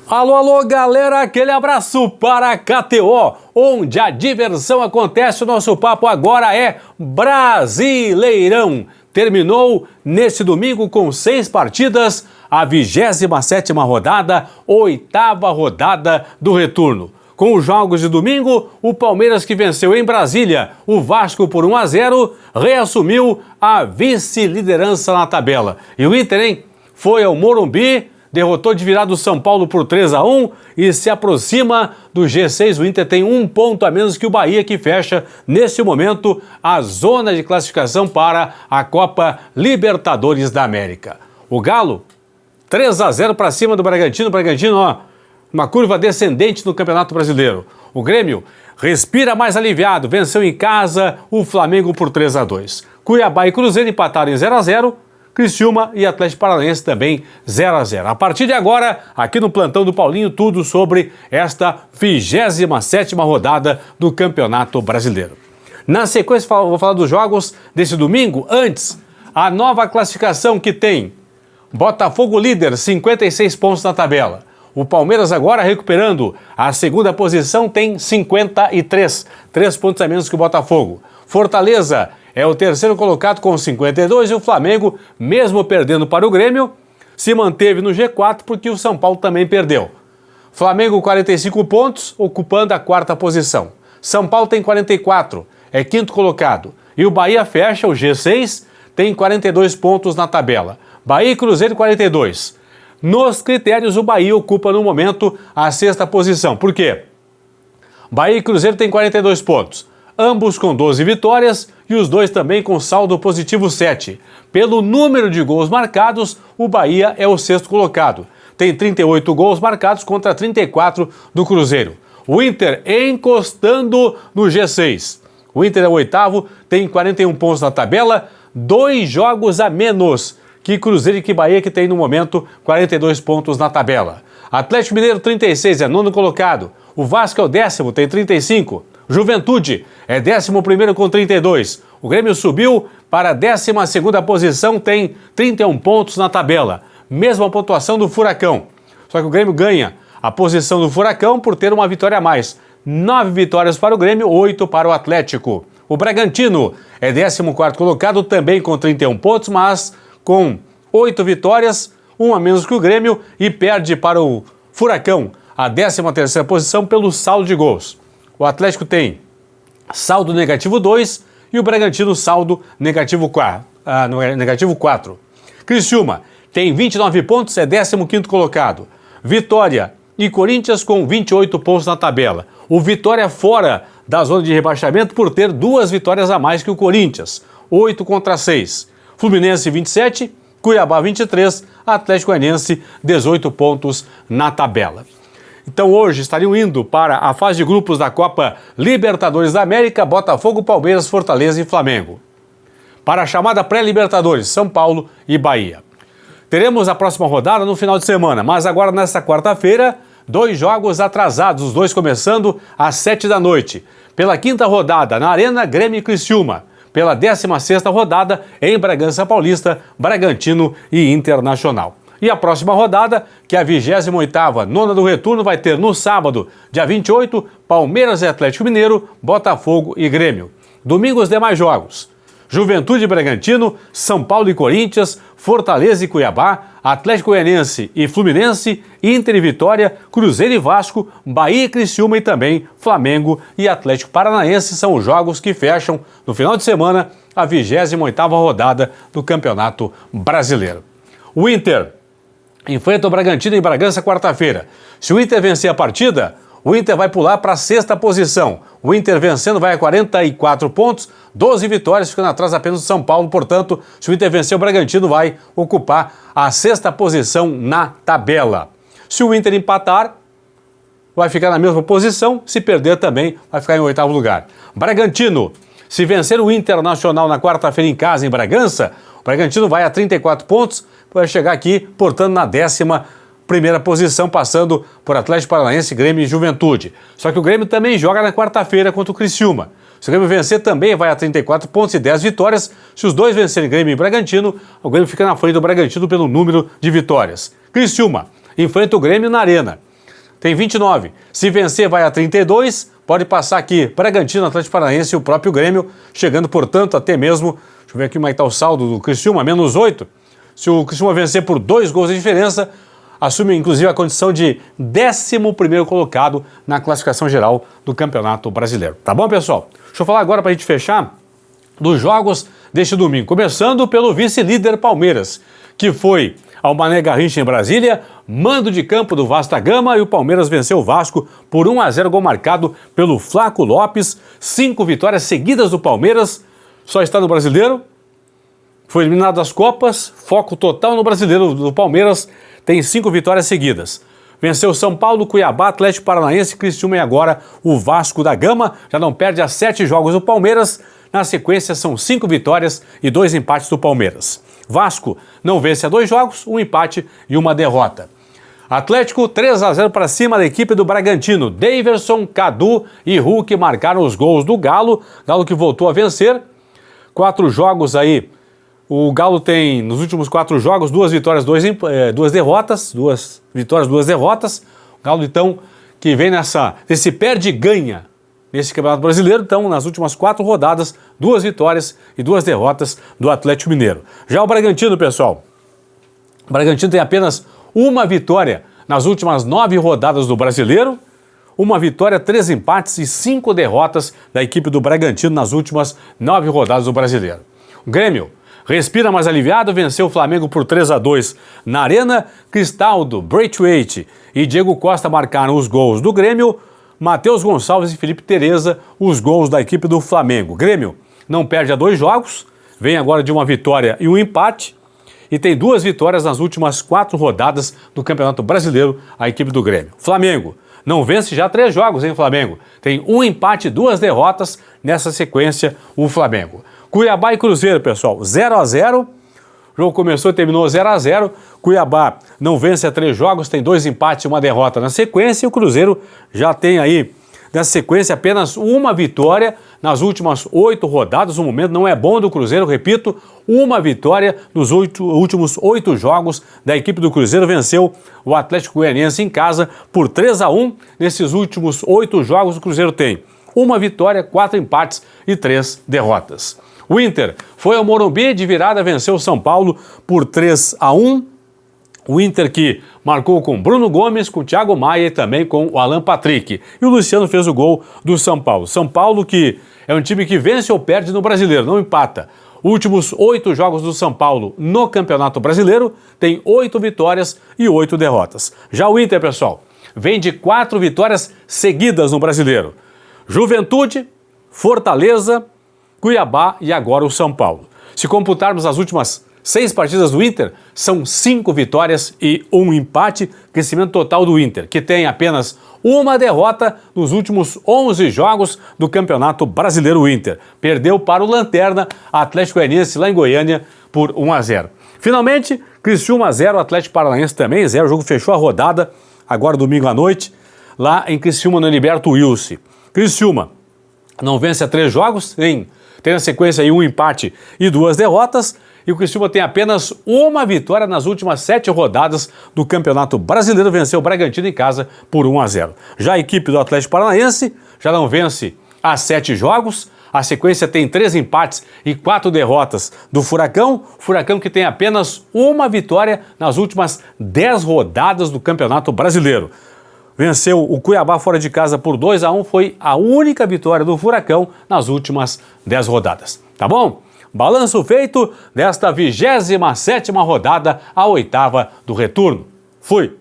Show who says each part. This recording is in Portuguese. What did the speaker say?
Speaker 1: Alô, alô, galera, aquele abraço para a KTO, onde a diversão acontece. O nosso papo agora é Brasileirão. Terminou neste domingo com 6 partidas, a 27ª rodada, 8ª rodada do retorno. Com os jogos de domingo, o Palmeiras, que venceu em Brasília o Vasco por 1-0, reassumiu a vice-liderança na tabela. E o Inter, hein, foi ao Morumbi, derrotou de virada o São Paulo por 3-1 e se aproxima do G6. O Inter tem 1 ponto a menos que o Bahia, que fecha, neste momento, a zona de classificação para a Copa Libertadores da América. O Galo, 3-0 para cima do Bragantino. Bragantino, ó, uma curva descendente no Campeonato Brasileiro. O Grêmio respira mais aliviado, venceu em casa o Flamengo por 3-2. Cuiabá e Cruzeiro empataram em 0-0. Criciúma e Atlético Paranaense também 0-0. A partir de agora, aqui no Plantão do Paulinho, tudo sobre esta 27ª rodada do Campeonato Brasileiro. Na sequência, vou falar dos jogos desse domingo. Antes, a nova classificação que tem Botafogo líder, 56 pontos na tabela. O Palmeiras agora recuperando a segunda posição, tem 53, 3 pontos a menos que o Botafogo. Fortaleza é o terceiro colocado com 52 e o Flamengo, mesmo perdendo para o Grêmio, se manteve no G4 porque o São Paulo também perdeu. Flamengo 45 pontos, ocupando a 4ª posição. São Paulo tem 44, é 5º colocado. E o Bahia fecha o G6, tem 42 pontos na tabela. Bahia e Cruzeiro 42. Nos critérios, o Bahia ocupa no momento a 6ª posição. Por quê? Bahia e Cruzeiro têm 42 pontos. Ambos com 12 vitórias e os dois também com saldo positivo 7. Pelo número de gols marcados, o Bahia é o 6º colocado. Tem 38 gols marcados contra 34 do Cruzeiro. O Inter encostando no G6. O Inter é o 8º, tem 41 pontos na tabela, 2 jogos a menos que Cruzeiro e que Bahia, que tem no momento 42 pontos na tabela. Atlético Mineiro 36, é 9º colocado. O Vasco é o 10º, tem 35. Juventude é 11º com 32. O Grêmio subiu para a 12ª posição, tem 31 pontos na tabela. Mesma pontuação do Furacão. Só que o Grêmio ganha a posição do Furacão por ter uma vitória a mais. 9 vitórias para o Grêmio, 8 para o Atlético. O Bragantino é 14º colocado, também com 31 pontos, mas com 8 vitórias, 1 a menos que o Grêmio, e perde para o Furacão a 13ª posição pelo saldo de gols. O Atlético tem saldo negativo 2 e o Bragantino saldo negativo 4. Criciúma tem 29 pontos, é 15º colocado. Vitória e Corinthians com 28 pontos na tabela. O Vitória fora da zona de rebaixamento por ter 2 vitórias a mais que o Corinthians, 8 contra 6. Fluminense 27, Cuiabá 23, Atlético Goianiense 18 pontos na tabela. Então hoje estariam indo para a fase de grupos da Copa Libertadores da América, Botafogo, Palmeiras, Fortaleza e Flamengo. Para a chamada pré-Libertadores, São Paulo e Bahia. Teremos a próxima rodada no final de semana, mas agora nesta quarta-feira, 2 jogos atrasados, os 2 começando às 7 da noite. Pela 5ª rodada, na Arena, Grêmio e Criciúma. Pela 16ª rodada, em Bragança Paulista, Bragantino e Internacional. E a próxima rodada, que é a 28ª, nona do retorno, vai ter no sábado, dia 28, Palmeiras e Atlético Mineiro, Botafogo e Grêmio. Domingo os demais jogos: Juventude e Bragantino, São Paulo e Corinthians, Fortaleza e Cuiabá, Atlético Goianiense e Fluminense, Inter e Vitória, Cruzeiro e Vasco, Bahia e Criciúma e também Flamengo e Atlético Paranaense são os jogos que fecham no final de semana a 28ª rodada do Campeonato Brasileiro. O Inter enfrenta o Bragantino em Bragança quarta-feira. Se o Inter vencer a partida, o Inter vai pular para a 6ª posição. O Inter vencendo vai a 44 pontos, 12 vitórias, ficando atrás apenas do São Paulo. Portanto, se o Inter vencer, o Bragantino vai ocupar a 6ª posição na tabela. Se o Inter empatar, vai ficar na mesma posição. Se perder também, vai ficar em 8º lugar. Bragantino, se vencer o Internacional na quarta-feira em casa, em Bragança, o Bragantino vai a 34 pontos, vai chegar aqui, portanto, na 11ª posição, passando por Atlético Paranaense, Grêmio e Juventude. Só que o Grêmio também joga na quarta-feira contra o Criciúma. Se o Grêmio vencer, também vai a 34 pontos e 10 vitórias. Se os dois vencerem, Grêmio e Bragantino, o Grêmio fica na frente do Bragantino pelo número de vitórias. Criciúma enfrenta o Grêmio na Arena. tem 29. Se vencer, vai a 32. Pode passar aqui Bragantino, Atlético Paranaense e o próprio Grêmio, chegando, portanto, até mesmo, deixa eu ver aqui como é que está o saldo do Criciúma, menos 8. Se o Criciúma vencer por 2 gols de diferença, assume inclusive a condição de 11º colocado na classificação geral do Campeonato Brasileiro. Tá bom, pessoal? Deixa eu falar agora para a gente fechar dos jogos deste domingo, começando pelo vice-líder Palmeiras, que foi ao Mané Garrincha em Brasília, mando de campo do Vasco da Gama, e o Palmeiras venceu o Vasco por 1-0, gol marcado pelo Flaco Lopes. 5 vitórias seguidas do Palmeiras, só está no Brasileiro, foi eliminado das Copas, foco total no Brasileiro do Palmeiras, tem 5 vitórias seguidas. Venceu São Paulo, Cuiabá, Atlético Paranaense, Criciúma e agora o Vasco da Gama, já não perde há 7 jogos o Palmeiras. Na sequência são 5 vitórias e 2 empates do Palmeiras. Vasco não vence há 2 jogos, 1 empate e 1 derrota. Atlético 3-0 para cima da equipe do Bragantino. Daverson, Cadu e Hulk marcaram os gols do Galo. Galo que voltou a vencer. 4 jogos aí. O Galo tem, nos últimos 4 jogos, 2 vitórias, 2 derrotas. 2 vitórias, 2 derrotas. O Galo, então, que vem nesse perde-ganha nesse Campeonato Brasileiro. Então, nas últimas 4 rodadas, 2 vitórias e 2 derrotas do Atlético Mineiro. Já o Bragantino, pessoal, o Bragantino tem apenas 1 vitória nas últimas 9 rodadas do Brasileiro, 1 vitória, 3 empates e 5 derrotas da equipe do Bragantino nas últimas 9 rodadas do Brasileiro. O Grêmio respira mais aliviado, venceu o Flamengo por 3-2 na Arena. Cristaldo, Braithwaite e Diego Costa marcaram os gols do Grêmio. Matheus Gonçalves e Felipe Tereza, os gols da equipe do Flamengo. Grêmio não perde há 2 jogos, vem agora de 1 vitória e 1 empate, e tem 2 vitórias nas últimas 4 rodadas do Campeonato Brasileiro, a equipe do Grêmio. Flamengo não vence já 3 jogos, hein, Flamengo? Tem 1 empate e 2 derrotas nessa sequência, o Flamengo. Cuiabá e Cruzeiro, pessoal, 0-0. O jogo começou e terminou 0-0. Cuiabá não vence há 3 jogos, tem 2 empates e 1 derrota na sequência. E o Cruzeiro já tem aí, nessa sequência, apenas 1 vitória nas últimas 8 rodadas. O momento não é bom do Cruzeiro, repito, 1 vitória nos últimos 8 jogos da equipe do Cruzeiro. Venceu o Atlético Goianiense em casa por 3-1. Nesses últimos 8 jogos, o Cruzeiro tem 1 vitória, 4 empates e 3 derrotas. O Inter foi ao Morumbi, de virada venceu o São Paulo por 3-1. O Inter que marcou com Bruno Gomes, com Thiago Maia e também com o Alan Patrick. E o Luciano fez o gol do São Paulo. São Paulo que é um time que vence ou perde no Brasileiro, não empata. Últimos 8 jogos do São Paulo no Campeonato Brasileiro tem 8 vitórias e 8 derrotas. Já o Inter, pessoal, vem de 4 vitórias seguidas no Brasileiro. Juventude, Fortaleza, Cuiabá e agora o São Paulo. Se computarmos as últimas 6 partidas do Inter, são 5 vitórias e 1 empate, crescimento total do Inter, que tem apenas 1 derrota nos últimos 11 jogos do Campeonato Brasileiro. O Inter perdeu para o Lanterna, Atlético Goianiense lá em Goiânia por 1-0. Finalmente, Criciúma 0, Atlético Paranaense também 0, o jogo fechou a rodada agora domingo à noite, lá em Criciúma, no Heriberto Wilson. Criciúma não vence há 3 jogos, tem na sequência aí 1 empate e 2 derrotas, e o Criciúma tem apenas 1 vitória nas últimas 7 rodadas do Campeonato Brasileiro, venceu o Bragantino em casa por 1-0. Já a equipe do Atlético Paranaense já não vence há 7 jogos, a sequência tem 3 empates e 4 derrotas do Furacão que tem apenas 1 vitória nas últimas 10 rodadas do Campeonato Brasileiro. Venceu o Cuiabá fora de casa por 2-1, foi a única vitória do Furacão nas últimas 10 rodadas. Tá bom? Balanço feito desta 27ª rodada, a 8ª do retorno. Fui!